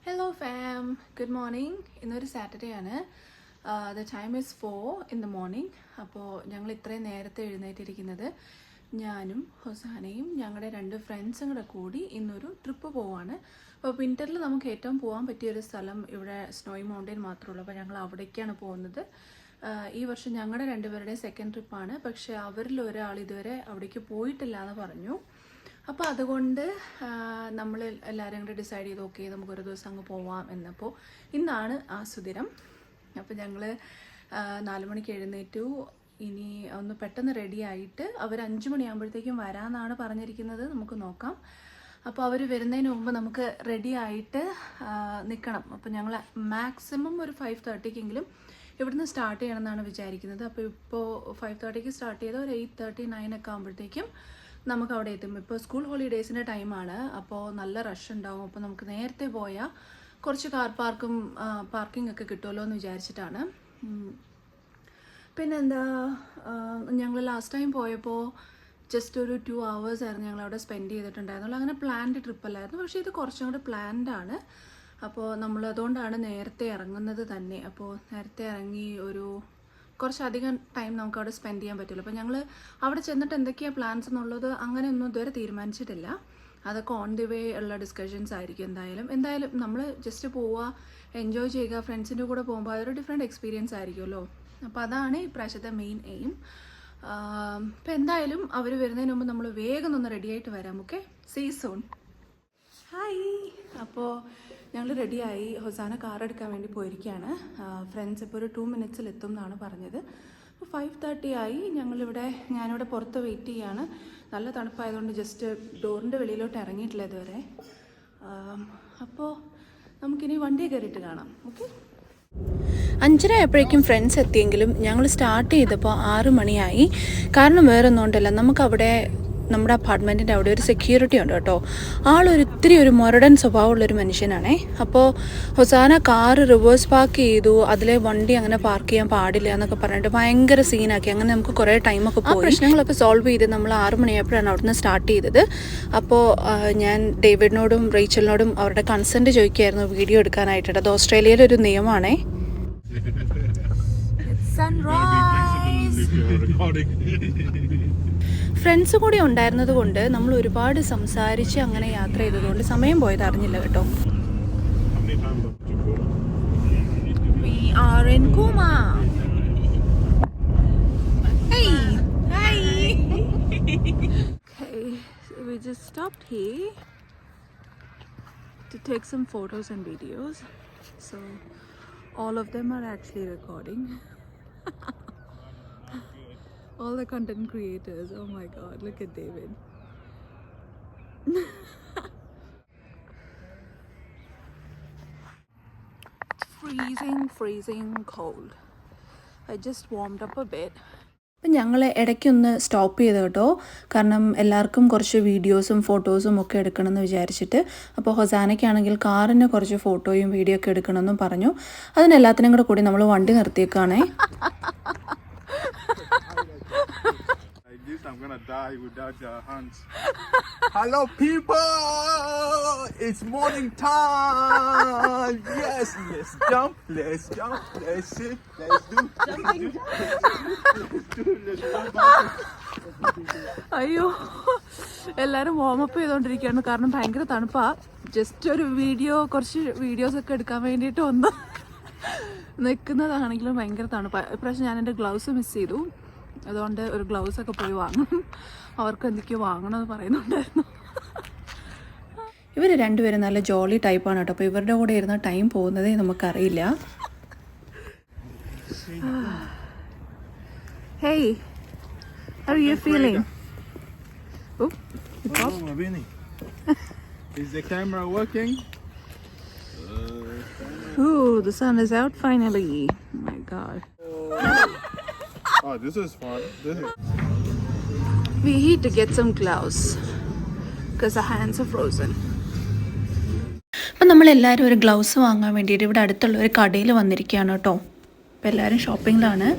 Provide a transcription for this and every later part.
Hello fam, good morning. ഇന്നൊരു Saturday ആണ്. The time is 4 in the morning. അപ്പോൾ ഞങ്ങൾ ഇത്രയും നേരത്തെ എഴുന്നേറ്റിരിക്കുന്നത് ഞാനും ഹൊസാനയും ഞങ്ങളുടെ 2 ഫ്രണ്ട്സും കൂടെ കൂടി ഇന്നൊരു ട്രിപ്പ് പോവാണ്. അപ്പോൾ വിൻ്ററിൽ നമുക്ക് ഏറ്റവും പോകാൻ പറ്റിയൊരു സ്ഥലം ഇവിടെ സ്നോയി മൗണ്ടൻ മാത്രമേ ഉള്ളൂ. അപ്പോൾ ഞങ്ങൾ അവിടേക്കാണ് പോകുന്നത്. ഈ വർഷം ഞങ്ങളുടെ 2 പേരുടെ സെക്കൻഡ് ട്രിപ്പാണ്. പക്ഷേ അവരിൽ ഒരാൾ ഇതുവരെ അവിടേക്ക് പോയിട്ടില്ല എന്ന് പറഞ്ഞു. അപ്പോൾ അതുകൊണ്ട് നമ്മൾ എല്ലാവരും കൂടെ ഡിസൈഡ് ചെയ്ത് ഓക്കെ നമുക്കൊരു ദിവസം അങ്ങ് പോവാം എന്നപ്പോൾ ഇന്നാണ് ആ സുദിനം. അപ്പോൾ ഞങ്ങൾ 4 മണിക്ക് എഴുന്നേറ്റു. ഇനി ഒന്ന് പെട്ടെന്ന് റെഡി ആയിട്ട് അവർ 5 മണിയാകുമ്പോഴത്തേക്കും വരാമെന്നാണ് പറഞ്ഞിരിക്കുന്നത്. നമുക്ക് നോക്കാം. അപ്പോൾ അവർ വരുന്നതിന് മുമ്പ് നമുക്ക് റെഡി ആയിട്ട് നിൽക്കണം. അപ്പോൾ ഞങ്ങൾ മാക്സിമം ഒരു 5:30-ക്കെങ്കിലും ഇവിടുന്ന് സ്റ്റാർട്ട് ചെയ്യണമെന്നാണ് വിചാരിക്കുന്നത്. അപ്പോൾ ഇപ്പോൾ 5:30-ക്ക് സ്റ്റാർട്ട് ചെയ്ത് ഒരു 8:30, 9 ഒക്കെ ആകുമ്പോഴത്തേക്കും നമുക്ക് അവിടെ എത്തും. ഇപ്പോൾ സ്കൂൾ ഹോളിഡേയ്സിൻ്റെ ടൈമാണ്, അപ്പോൾ നല്ല റഷ് ഉണ്ടാവും. അപ്പോൾ നമുക്ക് നേരത്തെ പോയാൽ കുറച്ച് കാർ പാർക്കിംഗ് ഒക്കെ കിട്ടുമല്ലോ എന്ന് വിചാരിച്ചിട്ടാണ്. പിന്നെന്താ, ഞങ്ങൾ ലാസ്റ്റ് ടൈം പോയപ്പോൾ ജസ്റ്റ് ഒരു 2 hours ആയിരുന്നു ഞങ്ങളവിടെ സ്പെൻഡ് ചെയ്തിട്ടുണ്ടായിരുന്നുള്ളൂ. അങ്ങനെ പ്ലാൻഡ് ട്രിപ്പല്ലായിരുന്നു, പക്ഷേ ഇത് കുറച്ചും കൂടെ പ്ലാൻഡ് ആണ്. അപ്പോൾ നമ്മൾ അതുകൊണ്ടാണ് നേരത്തെ ഇറങ്ങുന്നത് തന്നെ. അപ്പോൾ നേരത്തെ ഇറങ്ങി ഒരു കുറച്ചധികം ടൈം നമുക്ക് അവിടെ സ്പെൻഡ് ചെയ്യാൻ പറ്റുള്ളൂ. അപ്പോൾ ഞങ്ങൾ അവിടെ ചെന്നിട്ട് എന്തൊക്കെയാണ് പ്ലാൻസ് എന്നുള്ളത് അങ്ങനെയൊന്നും ഇതുവരെ തീരുമാനിച്ചിട്ടില്ല. അതൊക്കെ ഓൺ ദി വേ ഉള്ള ഡിസ്കഷൻസ് ആയിരിക്കും. എന്തായാലും നമ്മൾ ജസ്റ്റ് പോവുക, എൻജോയ് ചെയ്യുക. ഫ്രണ്ട്സിൻ്റെ കൂടെ പോകുമ്പോൾ അതൊരു ഡിഫറെൻറ്റ് എക്സ്പീരിയൻസ് ആയിരിക്കുമല്ലോ. അപ്പോൾ അതാണ് ഈ പ്രാവശ്യത്തെ മെയിൻ എയിം. അപ്പോൾ എന്തായാലും അവർ വരുന്നതിന് മുമ്പ് നമ്മൾ വേഗം ഒന്ന് റെഡി ആയിട്ട് വരാം. Okay, see soon. ഹായ്. അപ്പോൾ ഞങ്ങൾ റെഡിയായി. ഹൊസാന കാർ എടുക്കാൻ വേണ്ടി പോയിരിക്കുകയാണ്. ഫ്രണ്ട്സ് ഇപ്പോൾ ഒരു 2 minutes എത്തും എന്നാണ് പറഞ്ഞത്. അപ്പോൾ 5:30 ആയി. ഞാനിവിടെ പുറത്ത് വെയിറ്റ് ചെയ്യാണ്. നല്ല തണുപ്പായതുകൊണ്ട് ജസ്റ്റ് ഡോറിൻ്റെ വെളിയിലോട്ട് ഇറങ്ങിയിട്ടില്ല ഇതുവരെ. അപ്പോൾ നമുക്കിനി വണ്ടിയെ കയറിയിട്ട് കാണാം. ഓക്കെ. 5:30 ആയപ്പോഴേക്കും ഫ്രണ്ട്സ് എത്തിയെങ്കിലും ഞങ്ങൾ സ്റ്റാർട്ട് ചെയ്തപ്പോൾ 6 മണിയായി. കാരണം വേറെ ഒന്നും ഉണ്ടല്ല, നമുക്കവിടെ നമ്മുടെ അപ്പാർട്ട്മെൻറ്റിൻ്റെ അവിടെ ഒരു സെക്യൂരിറ്റി ഉണ്ട് കേട്ടോ. ഇത്തിരി ഒരു മൊരടൻ സ്വഭാവമുള്ളൊരു മനുഷ്യനാണേ. അപ്പോൾ ഹൊസാന കാറ് റിവേഴ്സ് പാർക്ക് ചെയ്തു. അതിലെ വണ്ടി അങ്ങനെ പാർക്ക് ചെയ്യാൻ പാടില്ല എന്നൊക്കെ പറഞ്ഞിട്ട് ഭയങ്കര സീനാക്കി. അങ്ങനെ നമുക്ക് കുറേ ടൈമൊക്കെ പോയി. പ്രശ്നങ്ങളൊക്കെ സോൾവ് ചെയ്ത് നമ്മൾ 6 മണിയായപ്പോഴാണ് അവിടുന്ന് സ്റ്റാർട്ട് ചെയ്തത്. അപ്പോൾ ഞാൻ ഡേവിഡിനോടും റേച്ചലിനോടും അവരുടെ കൺസെൻറ്റ് ചോദിക്കുകയായിരുന്നു വീഡിയോ എടുക്കാനായിട്ട്. അത് ഓസ്ട്രേലിയയിലെ ഒരു നിയമമാണേ. ഫ്രണ്ട്സ് കൂടി ഉണ്ടായിരുന്നത് കൊണ്ട് നമ്മൾ ഒരുപാട് സംസാരിച്ച് അങ്ങനെ യാത്ര ചെയ്തതുകൊണ്ട് സമയം പോയത് അറിഞ്ഞില്ല കേട്ടോ. We are in Kuma. Hey, hi. Okay, so we just stopped here to take some photos and videos. So all of them are actually recording. All the content creators. Oh my god, look at David. It's freezing cold. I just warmed up a bit. അപ്പം ഞങ്ങൾ ഇടയ്ക്കൊന്ന് stop ചെയ്തു കേട്ടോ. കാരണം എല്ലാവർക്കും കുറച്ച് വീഡിയോസും ഫോട്ടോസും ഒക്കെ എടുക്കണമെന്ന് വിചാരിച്ചിട്ട്. അപ്പോൾ ഹൊസാനയ്ക്കാണെങ്കിൽ കാറിന് കുറച്ച് ഫോട്ടോയും വീഡിയോ ഒക്കെ എടുക്കണമെന്നും പറഞ്ഞു. അതിനെല്ലാത്തിനും കൂടി നമ്മൾ വണ്ടി നിർത്തിയേക്കാണേ. I'm gonna die without your hands. Hello people, it's morning time. Yes, let's jump, let's sit, let's do jumping. അയ്യോ, എല്ലാവരും വാമപ്പ് ചെയ്തുകൊണ്ടിരിക്കുകയാണ്. കാരണം ഭയങ്കര തണുപ്പാ. ജസ്റ്റ് ഒരു കുറച്ച് വീഡിയോസൊക്കെ എടുക്കാൻ വേണ്ടിയിട്ട് ഒന്ന് നിൽക്കുന്നതാണെങ്കിലും ഭയങ്കര തണുപ്പാ. ഇപ്രാവശ്യം ഞാൻ എൻ്റെ ഗ്ലൗസ് മിസ് ചെയ്തു. അതുകൊണ്ട് ഒരു ഗ്ലൗസൊക്കെ പോയി വാങ്ങും. അവർക്ക് എന്തൊക്കെയോ വാങ്ങണമെന്ന് പറയുന്നുണ്ടായിരുന്നു. ഇവർ രണ്ടുപേരും നല്ല ജോളി ടൈപ്പാണ് കേട്ടോ. അപ്പോൾ ഇവരുടെ കൂടെ ഇരുന്ന ടൈം പോകുന്നതേ നമുക്കറിയില്ല. Hey, how are you feeling? Oh, Mabini. Is the camera working? Ooh, the sun is out finally. Oh my god. Oh, this is fun. We need to get some gloves because our hands are frozen. അപ്പം നമ്മളെല്ലാവരും ഒരു gloves വാങ്ങാൻ വേണ്ടിയിട്ട് ഇവിടെ അടുത്തുള്ള ഒരു കടയിൽ വന്നിരിക്കുകയാണ് കേട്ടോ. അപ്പോൾ എല്ലാവരും ഷോപ്പിങ്ങിലാണ്.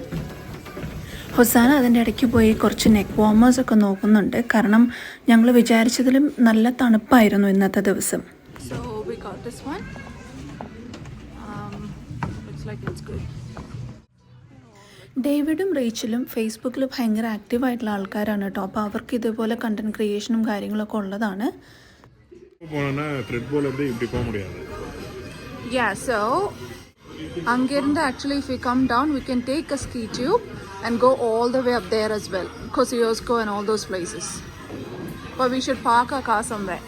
ഹൊസാന അതിൻ്റെ ഇടയ്ക്ക് പോയി കുറച്ച് നെക്ക് വാർമേഴ്സൊക്കെ നോക്കുന്നുണ്ട്. കാരണം ഞങ്ങൾ വിചാരിച്ചതിലും നല്ല തണുപ്പായിരുന്നു ഇന്നത്തെ ദിവസം. So we got this one. Looks like it's good. ഡേവിഡും റേച്ചലും ഫേസ്ബുക്കിൽ ഭയങ്കര ആക്റ്റീവായിട്ടുള്ള ആൾക്കാരാണ് കേട്ടോ. അപ്പോൾ അവർക്ക് ഇതുപോലെ കണ്ടന്റ് ക്രിയേഷനും കാര്യങ്ങളൊക്കെ ഉള്ളതാണ്. Yeah, so Angirnda, actually if we come down we can take a ski tube and go all the way up there as well, Kosciuszko and all those places, but we should park our car somewhere.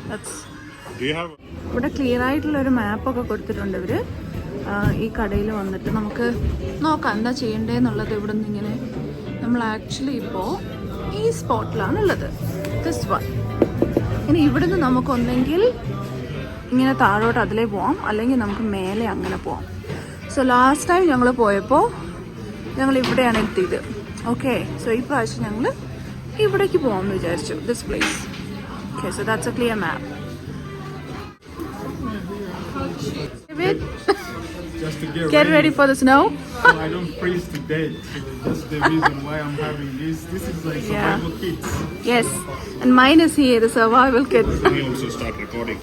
That's ഇവിടെ clear ആയിട്ടുള്ളൊരു മാപ്പൊക്കെ കൊടുത്തിട്ടുണ്ട് ഇവർ. ഈ കടയിൽ വന്നിട്ട് നമുക്ക് നോക്കാം എന്താ ചെയ്യേണ്ടതെന്നുള്ളത്. ഇവിടെ നിന്ന് ഇങ്ങനെ നമ്മൾ ആക്ച്വലി ഇപ്പോൾ ഈ സ്പോട്ടിലാണുള്ളത്, ദിസ് വൺ. ഇനി ഇവിടുന്ന് നമുക്കൊന്നെങ്കിൽ ഇങ്ങനെ താഴോട്ട് അതിലേ പോവാം, അല്ലെങ്കിൽ നമുക്ക് മേലെ അങ്ങനെ പോവാം. സോ ലാസ്റ്റ് ടൈം ഞങ്ങൾ പോയപ്പോൾ ഞങ്ങൾ ഇവിടെയാണ് എത്തിയത്. ഓക്കെ, സോ ഈ പ്രാവശ്യം ഞങ്ങൾ ഇവിടേക്ക് പോകാമെന്ന് വിചാരിച്ചു, this place. Okay, so that's A clear map. Just to Get ready for the snow. so I don't freeze to death. So that's the reason why I'm having this. This is like survival kits. Yes, and mine is here, the survival kit. We also start recording.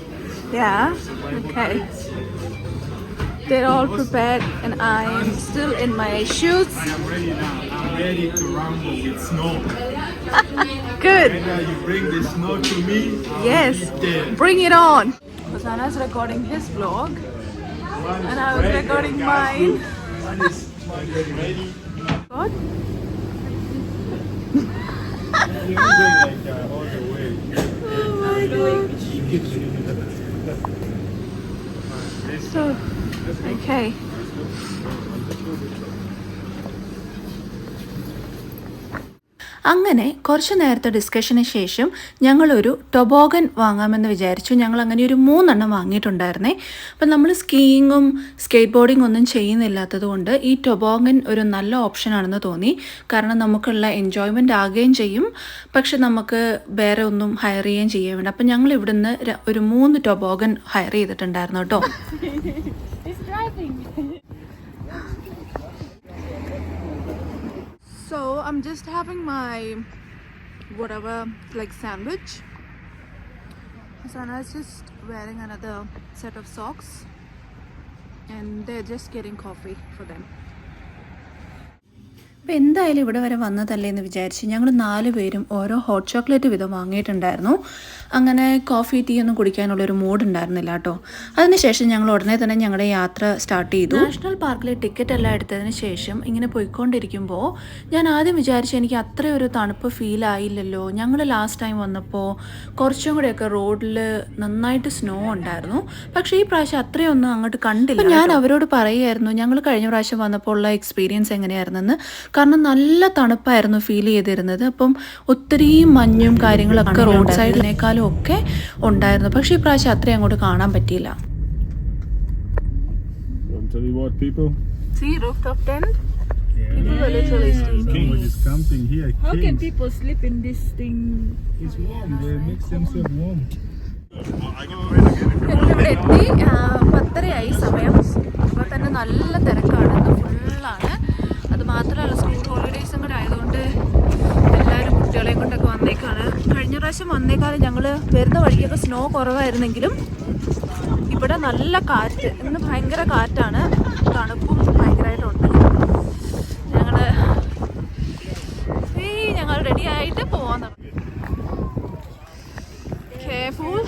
Yeah, okay. They're all prepared and I am still in my shoes. I am ready now. I'm ready to rumble with snow. Good. Whether you bring the snow to me, Yes, I'll be there. bring it on. Hosanna's recording his vlog and I was recording mine. One is ready. God. You're going like all the way. Oh my God. So, okay. അങ്ങനെ കുറച്ച് നേരത്തെ ഡിസ്കഷന് ശേഷം ഞങ്ങളൊരു ടൊബോഗൻ വാങ്ങാമെന്ന് വിചാരിച്ചു. ഞങ്ങൾ അങ്ങനെ ഒരു 3 എണ്ണം വാങ്ങിയിട്ടുണ്ടായിരുന്നേ. അപ്പം നമ്മൾ സ്കീയിങ്ങും സ്കേറ്റ് ബോർഡിംഗ് ഒന്നും ചെയ്യുന്നില്ലാത്തത് കൊണ്ട് ഈ ടൊബോഗൻ ഒരു നല്ല ഓപ്ഷനാണെന്ന് തോന്നി. കാരണം നമുക്കുള്ള എൻജോയ്മെൻ്റ് ആകുകയും ചെയ്യും, പക്ഷെ നമുക്ക് വേറെ ഒന്നും ഹയർ ചെയ്യുകയും ചെയ്യാൻ വേണ്ട. അപ്പം ഞങ്ങൾ ഇവിടുന്ന് ഒരു 3 ടൊബോഗൻ ഹയർ ചെയ്തിട്ടുണ്ടായിരുന്നു കേട്ടോ. So I'm just having my whatever like sandwich. Sana is just wearing another set of socks and they're just getting coffee for them. അപ്പോൾ എന്തായാലും ഇവിടെ വരെ വന്നതല്ലേ എന്ന് വിചാരിച്ച് ഞങ്ങൾ 4 പേരും ഓരോ ഹോട്ട് ചോക്ലേറ്റ് വീതം വാങ്ങിയിട്ടുണ്ടായിരുന്നു. അങ്ങനെ കോഫി ടീ ഒന്നും കുടിക്കാനുള്ളൊരു മൂഡ് ഉണ്ടായിരുന്നില്ല കേട്ടോ. അതിനുശേഷം ഞങ്ങൾ ഉടനെ തന്നെ ഞങ്ങളുടെ യാത്ര സ്റ്റാർട്ട് ചെയ്തു. നാഷണൽ പാർക്കിലെ ടിക്കറ്റ് എല്ലാം എടുത്തതിന് ശേഷം ഇങ്ങനെ പോയിക്കൊണ്ടിരിക്കുമ്പോൾ ഞാൻ ആദ്യം വിചാരിച്ചു എനിക്ക് അത്രയൊരു തണുപ്പ് ഫീൽ ആയില്ലല്ലോ. ഞങ്ങൾ ലാസ്റ്റ് ടൈം വന്നപ്പോൾ കുറച്ചും കൂടെയൊക്കെ റോഡിൽ നന്നായിട്ട് സ്നോ ഉണ്ടായിരുന്നു, പക്ഷേ ഈ പ്രാവശ്യം അത്രയൊന്നും അങ്ങോട്ട് കണ്ടില്ല. ഞാൻ അവരോട് പറയുമായിരുന്നു ഞങ്ങൾ കഴിഞ്ഞ പ്രാവശ്യം വന്നപ്പോൾ ഉള്ള എക്സ്പീരിയൻസ് എങ്ങനെയായിരുന്നെന്ന്. കാരണം നല്ല തണുപ്പായിരുന്നു ഫീൽ ചെയ്തിരുന്നത്. അപ്പം ഒത്തിരി മഞ്ഞും കാര്യങ്ങളൊക്കെ റോഡ് സൈഡിനേക്കാളും ഒക്കെ ഉണ്ടായിരുന്നു, പക്ഷേ ഈ പ്രാവശ്യം അത്രയും അങ്ങോട്ട് കാണാൻ പറ്റിയില്ല. See, rooftop tent. People are literally sleeping. Is camping here. How can people sleep in this thing? It's warm. They make themselves warm. ഞങ്ങളിവിടെ എത്തി 10:30 സമയം. ഇപ്പോൾ തന്നെ നല്ല തിരക്കാണ്, ഫുള്ളാണ്. അത് മാത്രമല്ല സ്കൂൾ ഹോളിഡേയ്സും കൂടെ ആയതുകൊണ്ട് എല്ലാവരും കുട്ടികളെയും കൊണ്ടൊക്കെ വന്നേക്കാണ്. കഴിഞ്ഞ പ്രാവശ്യം വന്നേക്കാളും ഞങ്ങൾ വരുന്ന വഴിക്കൊക്കെ സ്നോ കുറവായിരുന്നെങ്കിലും ഇവിടെ നല്ല കാറ്റ്, ഇന്ന് ഭയങ്കര കാറ്റാണ്, തണുപ്പും ഭയങ്കരമായിട്ടുണ്ട്. ഞങ്ങൾ റെഡി ആയിട്ട് പോവാൻ തുടങ്ങി. കെയർഫുൾ.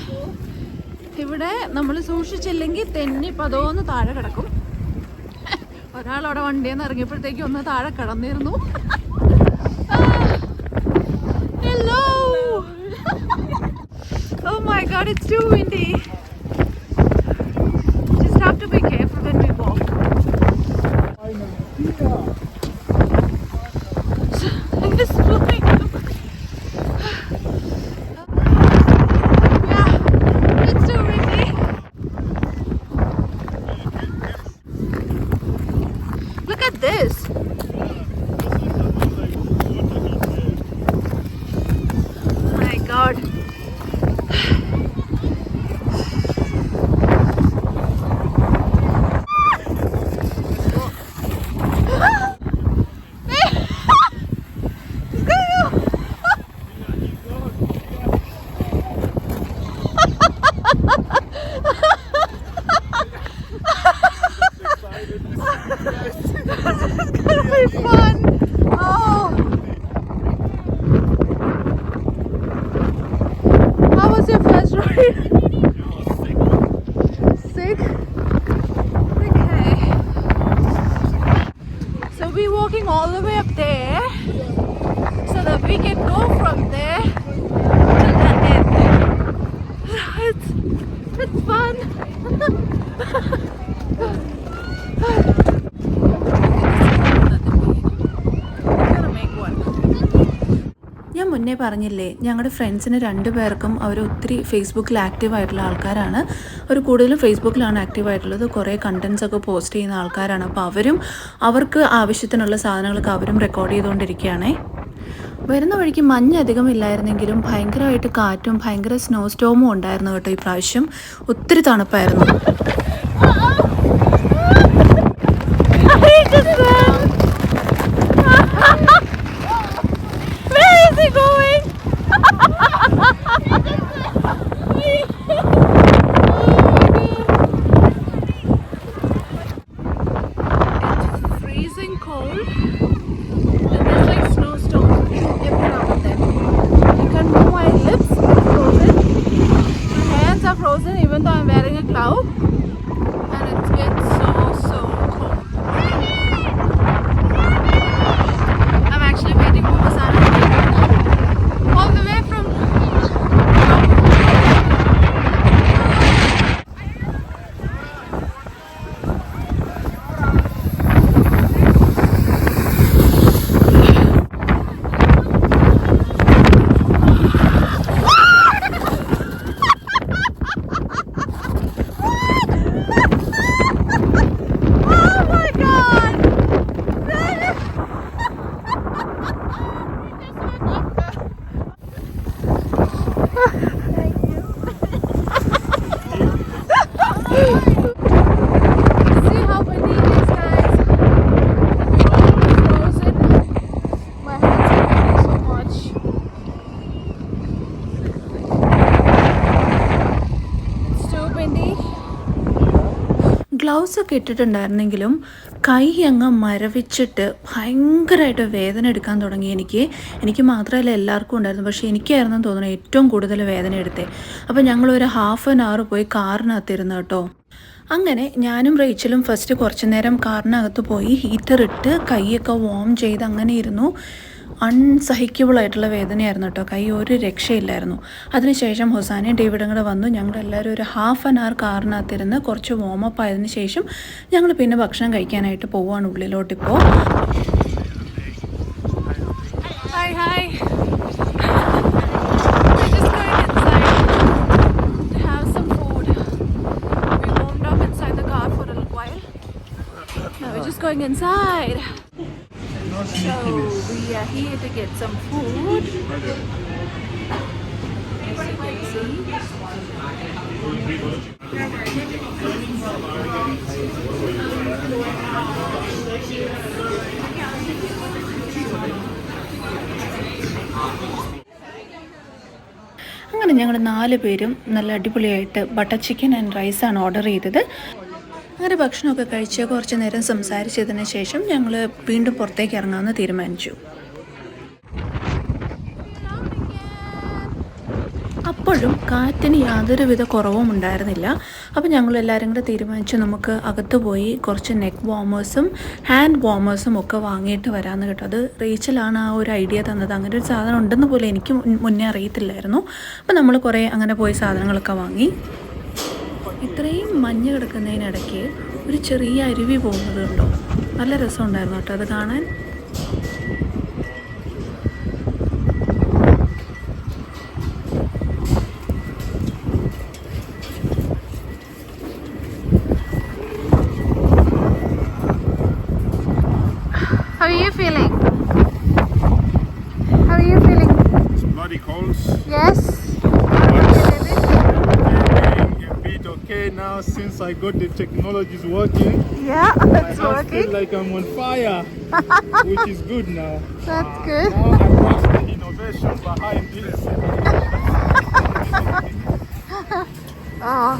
ഇവിടെ നമ്മൾ സൂക്ഷിച്ചില്ലെങ്കിൽ തെന്നി പതോന്ന് താഴെ കിടക്കും. ഒരാളവിടെ വണ്ടിയിൽ നിന്ന് ഇറങ്ങിയപ്പോഴത്തേക്കും ഒന്ന് താഴെ കിടന്നിരുന്നു. Hello. Oh my God, it's too windy. Just have to be careful when we walk. It's blowing up. Yeah, it's too windy. Look at this. My God. climbing all the way up there so that we can go from there to the end. It's fun. ഞാൻ മുന്നേ പറഞ്ഞില്ലേ ഞങ്ങളുടെ ഫ്രണ്ട്സിന് 2 പേർക്കും അവർ ഒത്തിരി ഫേസ്ബുക്കിൽ ആക്റ്റീവായിട്ടുള്ള ആൾക്കാരാണ്. അവർ കൂടുതലും ഫേസ്ബുക്കിലാണ് ആക്റ്റീവായിട്ടുള്ളത്. കുറേ കണ്ടൻസ് ഒക്കെ പോസ്റ്റ് ചെയ്യുന്ന ആൾക്കാരാണ്. അപ്പോൾ അവർക്ക് ആവശ്യത്തിനുള്ള സാധനങ്ങളൊക്കെ അവരും റെക്കോർഡ് ചെയ്തുകൊണ്ടിരിക്കുകയാണേ. വരുന്ന വഴിക്ക് മഞ്ഞ് അധികം ഇല്ലായിരുന്നെങ്കിലും ഭയങ്കരമായിട്ട് കാറ്റും ഭയങ്കര സ്നോ സ്റ്റോമും ഉണ്ടായിരുന്നു കേട്ടോ. ഈ പ്രാവശ്യം ഒത്തിരി തണുപ്പായിരുന്നു. Going. It's freezing cold and there's like snowstorm every now and then. I can't move my lips, are frozen. My hands are frozen even though I'm wearing a glove and it gets so cold. I'm actually waiting for Masana all the way from gloves ഒക്കെ ഇട്ടിട്ടുണ്ടായിരുന്നെങ്കിലും കൈ അങ്ങ് മരവിച്ചിട്ട് ഭയങ്കരമായിട്ട് വേദന എടുക്കാൻ തുടങ്ങി. എനിക്ക് മാത്രമല്ല എല്ലാവർക്കും ഉണ്ടായിരുന്നു. പക്ഷേ എനിക്കായിരുന്നു തോന്നുന്നു ഏറ്റവും കൂടുതൽ വേദന എടുത്തേ. അപ്പോൾ ഞങ്ങളൊരു ½ an hour പോയി കാറിനകത്തിരുന്നു കേട്ടോ. അങ്ങനെ ഞാനും റേച്ചലും ഫസ്റ്റ് കുറച്ച് നേരം കാറിനകത്ത് പോയി ഹീറ്റർ ഇട്ട് കൈയൊക്കെ വാം ചെയ്ത് അങ്ങനെ ഇരുന്നു. അൺസഹിക്കബിളായിട്ടുള്ള വേദനയായിരുന്നു കേട്ടോ. കൈ ഒരു രക്ഷയില്ലായിരുന്നു. അതിനുശേഷം ഹുസാനയും ഡേവിഡും കൂടെ വന്നു. ഞങ്ങളെല്ലാവരും ഒരു ½ an hour കാറിനകത്തിരുന്ന് കുറച്ച് വാമപ്പ് ആയതിനു ശേഷം ഞങ്ങൾ പിന്നെ ഭക്ഷണം കഴിക്കാനായിട്ട് പോവുകയാണ് ഉള്ളിലോട്ടിപ്പോൾ. Going inside. So we are here to get some food. As you can see. അങ്ങനെ ഞങ്ങൾ 4 പേരും നല്ല അടിപൊളിയായിട്ട് ബട്ടർ ചിക്കൻ ആൻഡ് റൈസാണ് ഓർഡർ ചെയ്തത്. അങ്ങനെ ഭക്ഷണമൊക്കെ കഴിച്ച് കുറച്ച് നേരം സംസാരിച്ചതിന് ശേഷം ഞങ്ങൾ വീണ്ടും പുറത്തേക്ക് ഇറങ്ങാമെന്ന് തീരുമാനിച്ചു. അപ്പോഴും കാറ്റിന് യാതൊരുവിധ കുറവും ഉണ്ടായിരുന്നില്ല. അപ്പോൾ ഞങ്ങളെല്ലാവരും കൂടെ തീരുമാനിച്ചു നമുക്ക് അകത്ത് പോയി കുറച്ച് നെക്ക് വാർമേഴ്സും ഹാൻഡ് വാർമേഴ്സും ഒക്കെ വാങ്ങിയിട്ട് വരാമെന്ന് കേട്ടോ. അത് റേച്ചലാണ് ആ ഒരു ഐഡിയ തന്നത്. അങ്ങനെ ഒരു സാധനം ഉണ്ടെന്ന് പോലും എനിക്ക് മുന്നേ അറിയത്തില്ലായിരുന്നു. അപ്പോൾ നമ്മൾ കുറേ അങ്ങനെ പോയി സാധനങ്ങളൊക്കെ വാങ്ങി. ഇത്രയും മഞ്ഞ് കിടക്കുന്നതിനിടയ്ക്ക് ഒരു ചെറിയ അരുവി പോകുന്നത് കണ്ടോ. നല്ല രസമുണ്ടായിരുന്നു കേട്ടോ അത് കാണാൻ. How are you feeling? How are you feeling? It's bloody cold. Yes. Okay, now since I got the technologies working, Yeah, it's my hands working. feel like I'm on fire, which is good now. That's good. Now I trust the innovation behind this. Oh.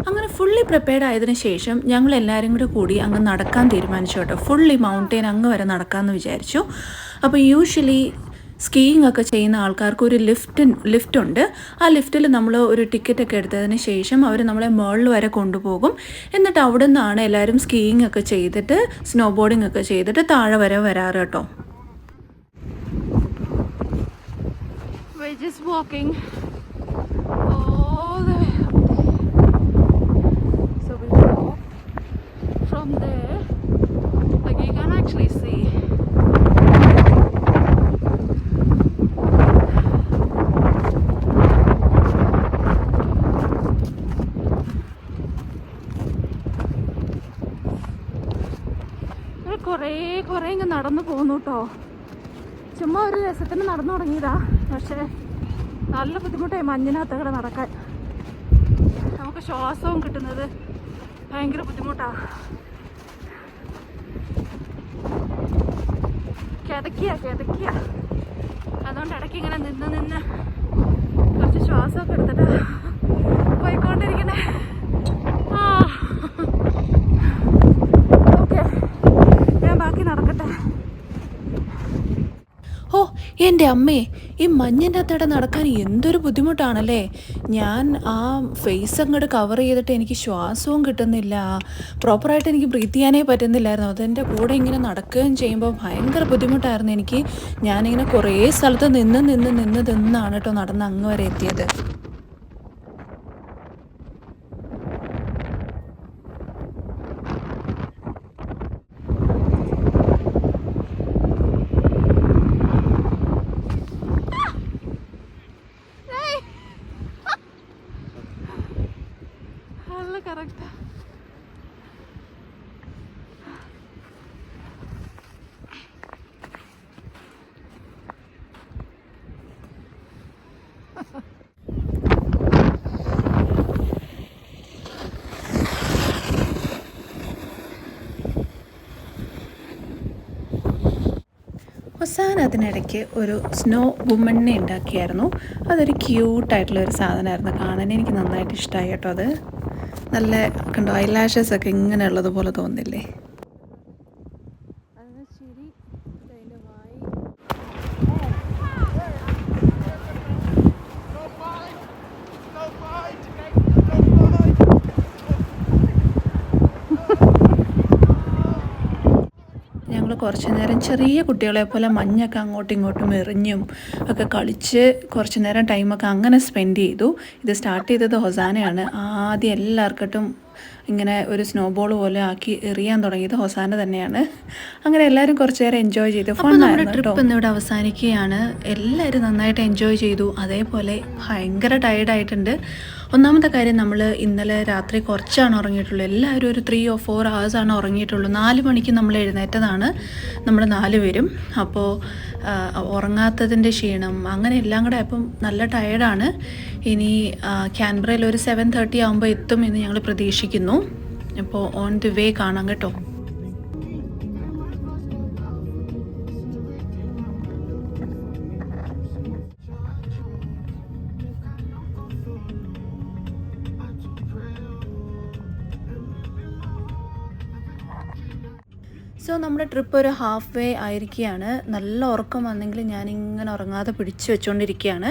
അങ്ങനെ fully prepared ആയതിനു ശേഷം ഞങ്ങൾ എല്ലാവരും കൂടി അങ്ങ് നടക്കാൻ തീരുമാനിച്ചു കേട്ടോ. ഫുള്ളി മൗണ്ടെയിൻ അങ്ങ് വരെ നടക്കാമെന്ന് വിചാരിച്ചു. അപ്പോൾ യൂഷ്വലി സ്കീയിങ് ഒക്കെ ചെയ്യുന്ന ആൾക്കാർക്ക് ഒരു ലിഫ്റ്റ് ഉണ്ട്. ആ ലിഫ്റ്റിൽ നമ്മൾ ഒരു ടിക്കറ്റൊക്കെ എടുത്തതിന് ശേഷം അവർ നമ്മളെ മുകളിൽ വരെ കൊണ്ടുപോകും. എന്നിട്ട് അവിടെ നിന്നാണ് എല്ലാവരും സ്കീയിങ് ഒക്കെ ചെയ്തിട്ട് സ്നോ ബോർഡിംഗ് ഒക്കെ ചെയ്തിട്ട് താഴെ വരെ വരാറ് കേട്ടോ. We're just walking all the way up there. So we go from there. Like you can actually see. കുറേ ഇങ്ങ് നടന്നു പോന്നു കേട്ടോ. ചുമ്മാ ഒരു രസത്തിന് നടന്നു തുടങ്ങിയതാ. പക്ഷേ നല്ല ബുദ്ധിമുട്ടായി മഞ്ഞിനകത്ത് കൂടെ നടക്കാൻ. നമുക്ക് ശ്വാസവും കിട്ടുന്നത് ഭയങ്കര ബുദ്ധിമുട്ടാണ്. കിതക്കിയ അതുകൊണ്ട് ഇടയ്ക്ക് ഇങ്ങനെ നിന്ന് കുറച്ച് ശ്വാസമൊക്കെ എടുത്തിട്ട് പോയിക്കൊണ്ടിരിക്കണേ. ഓക്കെ, ഞാൻ ബാക്കി നടക്കട്ടെ. ഓ എൻ്റെ അമ്മേ, ഈ മഞ്ഞിൻ്റെ അകത്തൂടെ നടക്കാൻ എന്തൊരു ബുദ്ധിമുട്ടാണല്ലേ. ഞാൻ ആ ഫേസ് അങ്ങോട്ട് കവർ ചെയ്തിട്ട് എനിക്ക് ശ്വാസവും കിട്ടുന്നില്ല, പ്രോപ്പറായിട്ട് എനിക്ക് ബ്രീത്ത് ചെയ്യാനേ പറ്റുന്നില്ലായിരുന്നു. അതെൻ്റെ കൂടെ ഇങ്ങനെ നടക്കുകയും ചെയ്യുമ്പോൾ ഭയങ്കര ബുദ്ധിമുട്ടായിരുന്നു എനിക്ക്. ഞാനിങ്ങനെ കുറേ സ്ഥലത്ത് നിന്നാണ് കേട്ടോ നടന്ന് അങ്ങ് വരെ എത്തിയത്. കറക്റ്റാ. അവസാനം അതിനിടയ്ക്ക് ഒരു സ്നോ വുമണിനെ ഉണ്ടാക്കിയായിരുന്നു. അതൊരു ക്യൂട്ടായിട്ടുള്ളൊരു സാധനമായിരുന്നു കാണാൻ. എനിക്ക് നന്നായിട്ട് ഇഷ്ടമായി കേട്ടോ. അത് നല്ല കണ്ടോ, ഐലാഷസ് ഒക്കെ ഇങ്ങനെ ഉള്ളതുപോലെ തോന്നില്ലേ. ഞങ്ങൾ കുറച്ച് നേരം ചെറിയ കുട്ടികളെ പോലെ മഞ്ഞൊക്കെ അങ്ങോട്ടും ഇങ്ങോട്ടും എറിഞ്ഞും ഒക്കെ കളിച്ച് കുറച്ച് നേരം ടൈമൊക്കെ അങ്ങനെ സ്പെൻഡ് ചെയ്തു. ഇത് സ്റ്റാർട്ട് ചെയ്തത് ഹൊസാനയാണ്. ആദ്യം എല്ലാവർക്കും ഇങ്ങനെ ഒരു സ്നോ ബോൾ പോലെ ആക്കി എറിയാൻ തുടങ്ങിയത് ഹൊസാന തന്നെയാണ്. അങ്ങനെ എല്ലാവരും കുറച്ച് നേരം എൻജോയ് ചെയ്തു. അപ്പോൾ നമ്മുടെ ട്രിപ്പ് ഇന്നിവിടെ അവസാനിക്കുകയാണ്. എല്ലാവരും നന്നായിട്ട് എൻജോയ് ചെയ്തു. അതേപോലെ ഭയങ്കര ടയേർഡായിട്ടുണ്ട്. ഒന്നാമത്തെ കാര്യം, നമ്മൾ ഇന്നലെ രാത്രി കുറച്ചാണ് ഉറങ്ങിയിട്ടുള്ളൂ. എല്ലാവരും ഒരു 3 or 4 hours ആണ് ഉറങ്ങിയിട്ടുള്ളൂ. 4 മണിക്ക് നമ്മൾ എഴുന്നേറ്റതാണ് നമ്മൾ 4 പേരും. അപ്പോൾ ഉറങ്ങാത്തതിൻ്റെ ക്ഷീണം അങ്ങനെ എല്ലാം കൂടെ അപ്പം നല്ല ടയേർഡാണ്. ഇനി ക്യാൻബറയിൽ ഒരു 7:30 ആകുമ്പോൾ എത്തും എന്ന് ഞങ്ങൾ പ്രതീക്ഷിക്കുന്നു. അപ്പോൾ ഓൺ ദി വേ കാണാം കേട്ടോ. സോ നമ്മുടെ ട്രിപ്പ് ഒരു ഹാഫ് വേ ആയിരിക്കുകയാണ്. നല്ല ഉറക്കം വന്നെങ്കിൽ ഞാനിങ്ങനെ ഉറങ്ങാതെ പിടിച്ചു വെച്ചുകൊണ്ടിരിക്കുകയാണ്.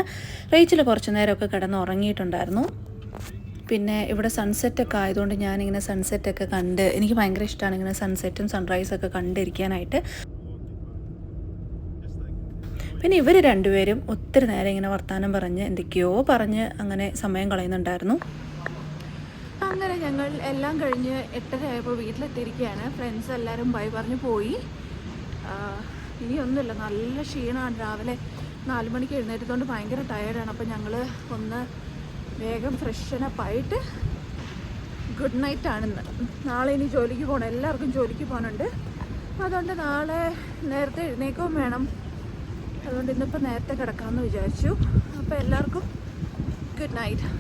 റേച്ചിൽ കുറച്ച് നേരമൊക്കെ കിടന്ന് ഉറങ്ങിയിട്ടുണ്ടായിരുന്നു. പിന്നെ ഇവിടെ സൺസെറ്റൊക്കെ ആയതുകൊണ്ട് ഞാനിങ്ങനെ സൺസെറ്റൊക്കെ കണ്ട്, എനിക്ക് ഭയങ്കര ഇഷ്ടമാണ് ഇങ്ങനെ സൺസെറ്റും സൺറൈസൊക്കെ കണ്ടിരിക്കാനായിട്ട്. പിന്നെ ഇവർ രണ്ടുപേരും ഒത്തിരി നേരം ഇങ്ങനെ വർത്തമാനം പറഞ്ഞ് എന്തൊക്കെയോ പറഞ്ഞ് അങ്ങനെ സമയം കളയുന്നുണ്ടായിരുന്നു. അങ്ങനെ ഞങ്ങൾ എല്ലാം കഴിഞ്ഞ് 8:30 ആയപ്പോൾ വീട്ടിലെത്തിയിരിക്കുകയാണ്. ഫ്രണ്ട്സ് എല്ലാവരും ബൈ പറഞ്ഞ് പോയി. ഇനിയൊന്നുമില്ല, നല്ല ക്ഷീണമാണ്. രാവിലെ 4 മണിക്ക് എഴുന്നേറ്റതുകൊണ്ട് ഭയങ്കര ടയേർഡാണ്. അപ്പോൾ ഞങ്ങൾ ഒന്ന് വേഗം ഫ്രഷനപ്പായിട്ട് ഗുഡ് നൈറ്റാണിന്ന്. നാളെ ഇനി ജോലിക്ക് പോകണം, എല്ലാവർക്കും ജോലിക്ക് പോകാനുണ്ട്. അതുകൊണ്ട് നാളെ നേരത്തെ എഴുന്നേൽക്കുകയും വേണം. അതുകൊണ്ട് ഇന്നിപ്പോൾ നേരത്തെ കിടക്കാമെന്ന് വിചാരിച്ചു. അപ്പോൾ എല്ലാവർക്കും ഗുഡ് നൈറ്റ്.